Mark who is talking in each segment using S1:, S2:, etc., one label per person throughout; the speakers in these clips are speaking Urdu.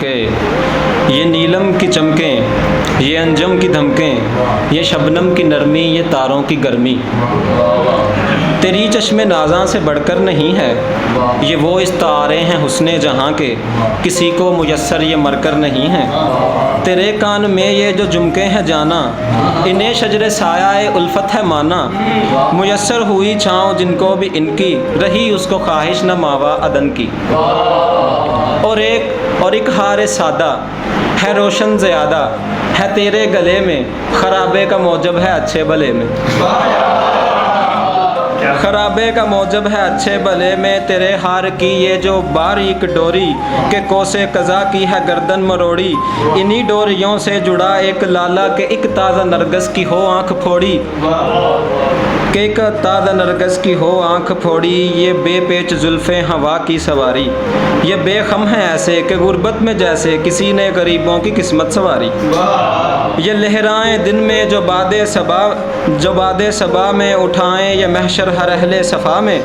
S1: کے، یہ نیلم کی چمکیں، یہ انجم کی دھمکیں، یہ شبنم کی نرمی، یہ تاروں کی گرمی، تیری چشم نازاں سے بڑھ کر نہیں ہے، یہ وہ استعارے ہیں حسن جہاں کے، کسی کو میسر یہ مر کر نہیں ہیں، تیرے کان میں یہ جو جمکے ہیں جانا، انہیں شجر سایہ الفت ہے مانا، میسر ہوئی چھاؤں جن کو بھی ان کی، رہی اس کو خواہش نہ ماوا عدن کی، اور ایک ہار سادہ ہے روشن زیادہ ہے تیرے گلے میں، خرابے کا موجب ہے اچھے بھلے میں، خرابے کا موجب ہے اچھے بھلے میں، تیرے ہار کی یہ جو باریک ڈوری کہ کوسے قضا کی ہے گردن مروڑی، انہی ڈوریوں سے جڑا ایک لالا کہ ایک تازہ نرگس کی ہو آنکھ پھوڑی، کہ ایک تازہ نرگس کی ہو آنکھ پھوڑی، یہ بے پیچ زلفیں ہوا کی سواری، یہ بے خم ہے ایسے کہ غربت میں جیسے کسی نے غریبوں کی قسمت سواری، یہ لہرائیں دن میں جو باد صبا میں اٹھائیں، یہ محشر ہر اہل صفا میں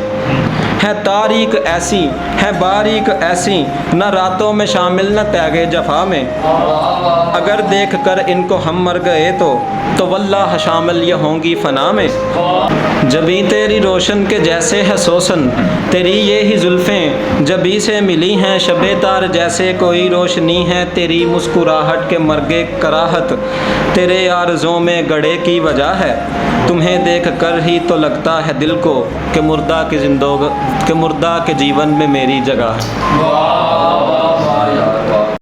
S1: ہے تاریک ایسی ہے باریک ایسی، نہ راتوں میں شامل نہ تیغ جفا میں، اگر دیکھ کر ان کو ہم مر گئے تو واللہ شامل یہ ہوں گی فنا میں، جبیں تیری روشن کے جیسے ہے سوسن، تیری یہ ہی زلفیں جبیں سے ملی ہیں، شب تار جیسے کوئی روشنی ہے، تیری مسکراہٹ کے مرگے کراہت تیرے آرزوں میں گڑے کی وجہ ہے، تمہیں دیکھ کر ہی تو لگتا ہے دل کو کہ مردہ کے جیون میں میری جگہ ہے۔